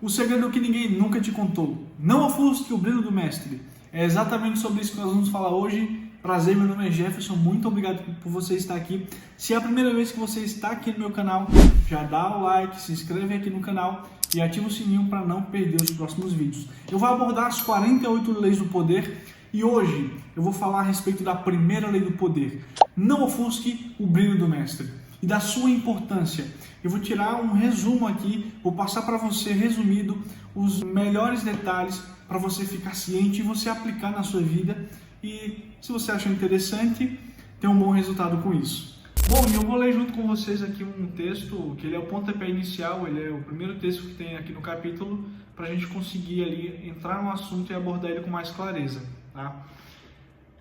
O segredo que ninguém nunca te contou. Não ofusque o brilho do mestre. É exatamente sobre isso que nós vamos falar hoje. Prazer, meu nome é Jefferson, muito obrigado por você estar aqui. Se é a primeira vez que você está aqui no meu canal, já dá o like, se inscreve aqui no canal e ativa o sininho para não perder os próximos vídeos. Eu vou abordar as 48 leis do poder e hoje eu vou falar a respeito da primeira lei do poder. Não ofusque o brilho do mestre e da sua importância. Eu vou tirar um resumo aqui, vou passar para você resumido os melhores detalhes para você ficar ciente e você aplicar na sua vida e, se você achar interessante, ter um bom resultado com isso. Bom, eu vou ler junto com vocês aqui um texto que ele é o pontapé inicial, ele é o primeiro texto que tem aqui no capítulo para a gente conseguir ali entrar no assunto e abordar ele com mais clareza, tá?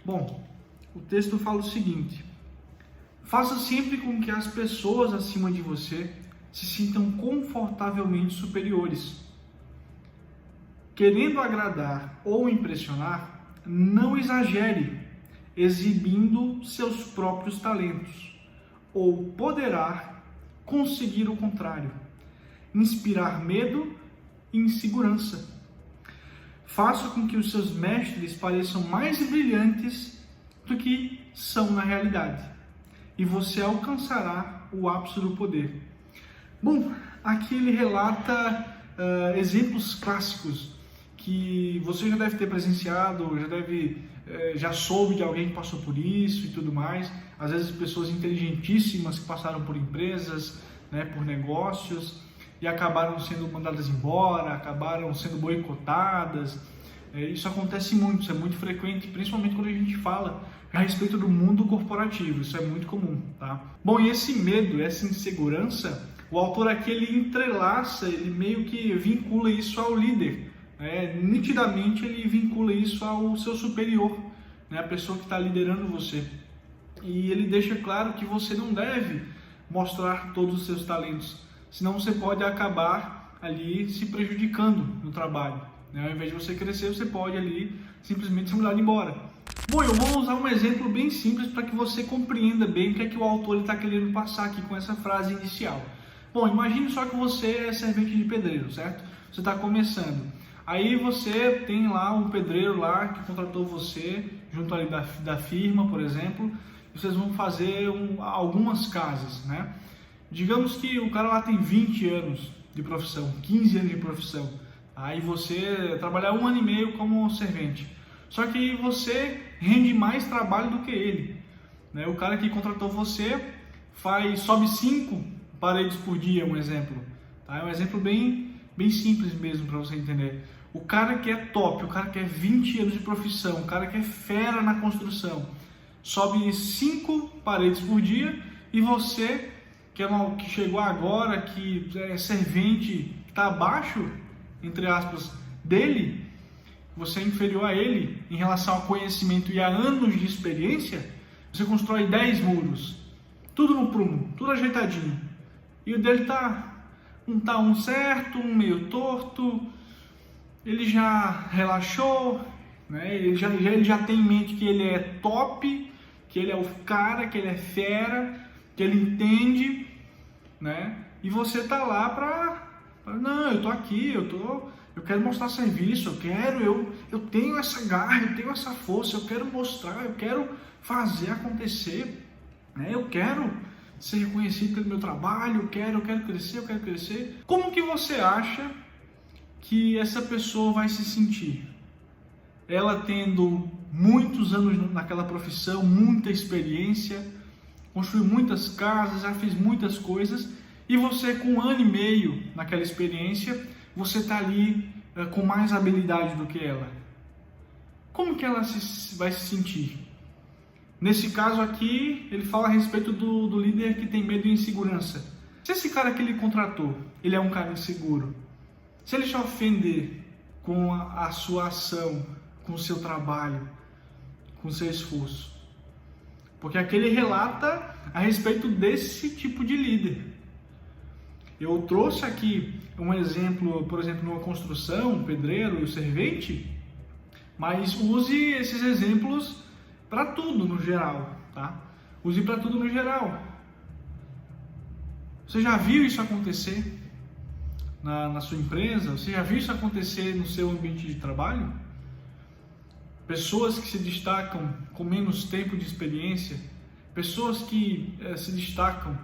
Bom, o texto fala o seguinte: faça sempre com que as pessoas acima de você se sintam confortavelmente superiores. Querendo agradar ou impressionar, não exagere, exibindo seus próprios talentos, ou poderá conseguir o contrário, inspirar medo e insegurança. Faça com que os seus mestres pareçam mais brilhantes do que são na realidade, e você alcançará o ápice do poder. Bom, aqui ele relata exemplos clássicos que você já deve ter presenciado, já soube de alguém que passou por isso e tudo mais. Às vezes pessoas inteligentíssimas que passaram por empresas, né, por negócios e acabaram sendo mandadas embora, acabaram sendo boicotadas. Isso acontece muito, isso é muito frequente, principalmente quando a gente fala a respeito do mundo corporativo, isso é muito comum, tá? Bom, e esse medo, essa insegurança, o autor aqui ele entrelaça, ele meio que vincula isso ao líder, né? Nitidamente ele vincula isso ao seu superior, né? A pessoa que está liderando você. E ele deixa claro que você não deve mostrar todos os seus talentos, senão você pode acabar ali se prejudicando no trabalho, né? Ao invés de você crescer, você pode ali simplesmente ser mandado embora. Bom, eu vou usar um exemplo bem simples para que você compreenda bem o que é que o autor está querendo passar aqui com essa frase inicial. Bom, imagine só que você é servente de pedreiro, certo? Você está começando. Aí você tem lá um pedreiro lá que contratou você, junto ali da firma, por exemplo, e vocês vão fazer algumas casas, né? Digamos que o cara lá tem 20 anos de profissão, 15 anos de profissão. Aí você trabalha 1 ano e meio como servente. Só que você rende mais trabalho do que ele, né? O cara que contratou você sobe 5 paredes por dia, um exemplo. Tá? É um exemplo bem simples mesmo para você entender. O cara que é top, o cara que é 20 anos de profissão, o cara que é fera na construção, sobe 5 paredes por dia, e você que chegou agora, que é servente, que está abaixo, entre aspas, dele, você é inferior a ele em relação ao conhecimento e a anos de experiência, você constrói 10 muros, tudo no prumo, tudo ajeitadinho, e o dele tá um certo, um meio torto. Ele já relaxou, né? Ele já tem em mente que ele é top, que ele é o cara, que ele é fera, que ele entende, né? E você tá lá não, eu tô aqui, eu quero mostrar serviço, eu tenho essa garra, eu tenho essa força, eu quero mostrar, eu quero fazer acontecer, né? Eu quero ser reconhecido pelo meu trabalho, eu quero crescer. Como que você acha que essa pessoa vai se sentir? Ela tendo muitos anos naquela profissão, muita experiência, construiu muitas casas, já fez muitas coisas, e você com 1 ano e meio naquela experiência, você está ali com mais habilidade do que ela. Como que ela vai se sentir? Nesse caso aqui, ele fala a respeito do líder que tem medo e insegurança. Se esse cara que ele contratou, ele é um cara inseguro, se ele te ofender com a sua ação, com o seu trabalho, com o seu esforço, porque aqui ele relata a respeito desse tipo de líder. Eu trouxe aqui um exemplo, por exemplo, numa construção, um pedreiro e o servente, mas use esses exemplos para tudo no geral, tá? Use para tudo no geral. Você já viu isso acontecer? na sua empresa? Você já viu isso acontecer no seu ambiente de trabalho? Pessoas que se destacam com menos tempo de experiência, pessoas que se destacam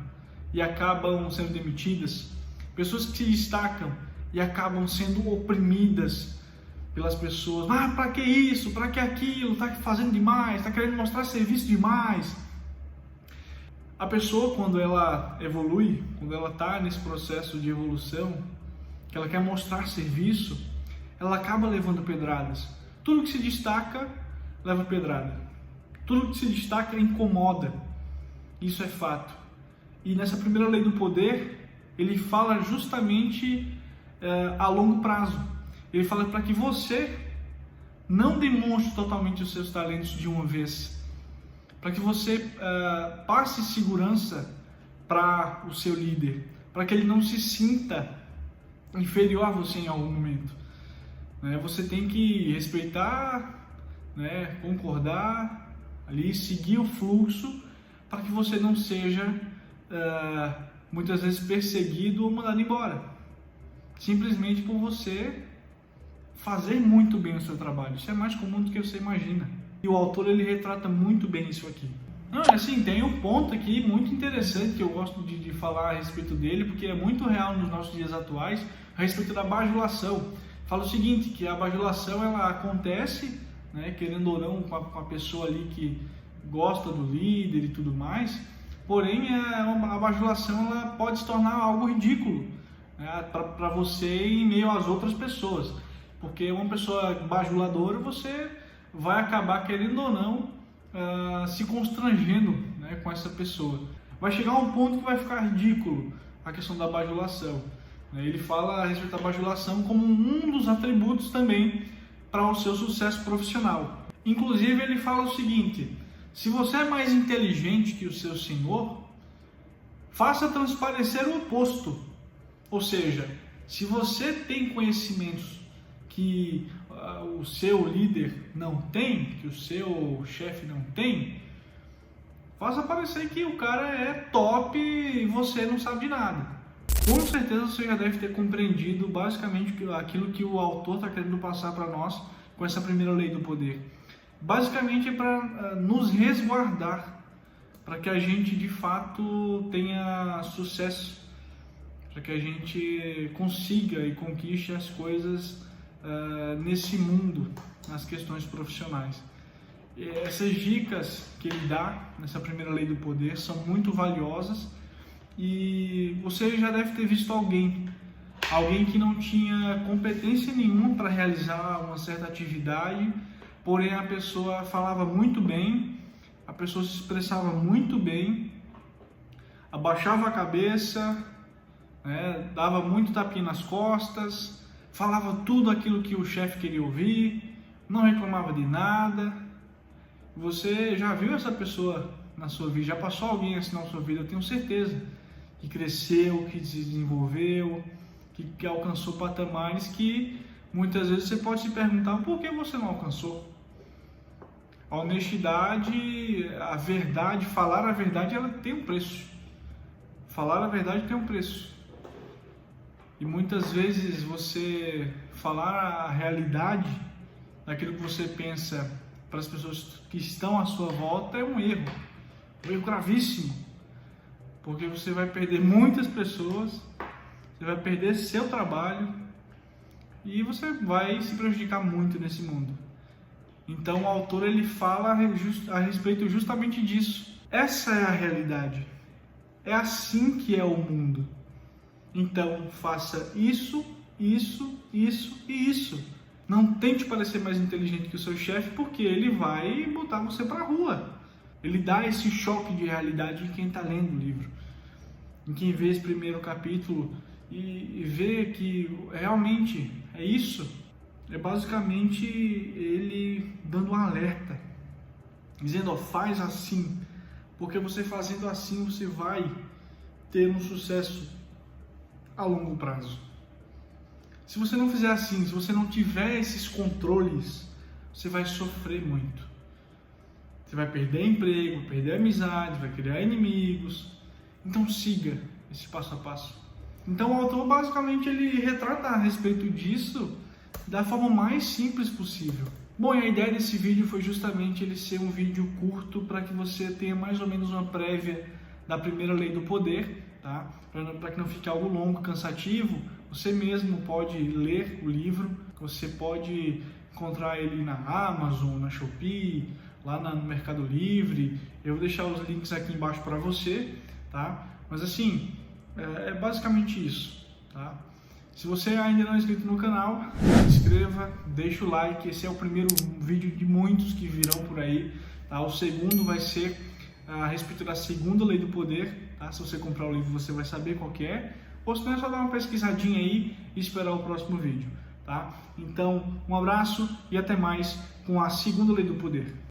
e acabam sendo demitidas, pessoas que se destacam e acabam sendo oprimidas pelas pessoas. Ah, para que isso? Para que aquilo? Está fazendo demais? Está querendo mostrar serviço demais? A pessoa, quando ela evolui, quando ela está nesse processo de evolução, que ela quer mostrar serviço, ela acaba levando pedradas. Tudo que se destaca leva pedrada. Tudo que se destaca incomoda. Isso é fato. E nessa primeira lei do poder, ele fala justamente a longo prazo. Ele fala para que você não demonstre totalmente os seus talentos de uma vez. Para que você passe segurança para o seu líder. Para que ele não se sinta inferior a você em algum momento. Você tem que respeitar, concordar, ali, seguir o fluxo, para que você não seja muitas vezes perseguido ou mandado embora, simplesmente por você fazer muito bem o seu trabalho. Isso é mais comum do que você imagina, e o autor ele retrata muito bem isso aqui. Assim, tem um ponto aqui muito interessante que eu gosto de falar a respeito dele, porque é muito real nos nossos dias atuais, a respeito da bajulação. Fala o seguinte, que a bajulação ela acontece, querendo ou não, com a pessoa ali que gosta do líder e tudo mais, porém a bajulação ela pode se tornar algo ridículo para você em meio às outras pessoas, porque uma pessoa bajuladora você vai acabar, querendo ou não, se constrangendo com essa pessoa. Vai chegar um ponto que vai ficar ridículo a questão da bajulação. Ele fala a respeito da bajulação como um dos atributos também para o seu sucesso profissional. Inclusive ele fala o seguinte: se você é mais inteligente que o seu senhor, faça transparecer o oposto. Ou seja, se você tem conhecimentos que o seu líder não tem, que o seu chefe não tem, faça parecer que o cara é top e você não sabe de nada. Com certeza você já deve ter compreendido basicamente aquilo que o autor está querendo passar para nós com essa primeira lei do poder. Basicamente é para nos resguardar, para que a gente de fato tenha sucesso, para que a gente consiga e conquiste as coisas nesse mundo, nas questões profissionais. E essas dicas que ele dá nessa primeira lei do poder são muito valiosas, e você já deve ter visto alguém que não tinha competência nenhuma para realizar uma certa atividade, porém a pessoa falava muito bem, a pessoa se expressava muito bem, abaixava a cabeça, dava muito tapinha nas costas, falava tudo aquilo que o chefe queria ouvir, não reclamava de nada. Você já viu essa pessoa na sua vida? Já passou alguém assim na sua vida? Eu tenho certeza que cresceu, que se desenvolveu, que alcançou patamares que muitas vezes você pode se perguntar por que você não alcançou. A honestidade, a verdade, falar a verdade, ela tem um preço. Falar a verdade tem um preço. E muitas vezes você falar a realidade daquilo que você pensa para as pessoas que estão à sua volta é um erro gravíssimo. Porque você vai perder muitas pessoas, você vai perder seu trabalho e você vai se prejudicar muito nesse mundo. Então o autor ele fala a respeito justamente disso. Essa é a realidade. É assim que é o mundo. Então faça isso, isso, isso e isso. Não tente parecer mais inteligente que o seu chefe, porque ele vai botar você para a rua. Ele dá esse choque de realidade em quem está lendo o livro, em quem vê esse primeiro capítulo e vê que realmente é isso. É basicamente ele dando um alerta, dizendo, faz assim, porque você fazendo assim você vai ter um sucesso a longo prazo. Se você não fizer assim, se você não tiver esses controles, você vai sofrer muito. Você vai perder emprego, perder amizade, vai criar inimigos. Então siga esse passo a passo. Então o autor basicamente ele retrata a respeito disso da forma mais simples possível. Bom, e a ideia desse vídeo foi justamente ele ser um vídeo curto para que você tenha mais ou menos uma prévia da primeira lei do poder, tá? Para que não fique algo longo, cansativo. Você mesmo pode ler o livro, você pode encontrar ele na Amazon, na Shopee, lá no Mercado Livre. Eu vou deixar os links aqui embaixo para você, tá? Mas assim, é basicamente isso, tá? Se você ainda não é inscrito no canal, se inscreva, deixa o like. Esse é o primeiro vídeo de muitos que virão por aí, tá? O segundo vai ser a respeito da segunda lei do poder, tá? Se você comprar o livro você vai saber qual que é, ou se não é só dar uma pesquisadinha aí e esperar o próximo vídeo, tá? Então, um abraço e até mais com a segunda lei do poder.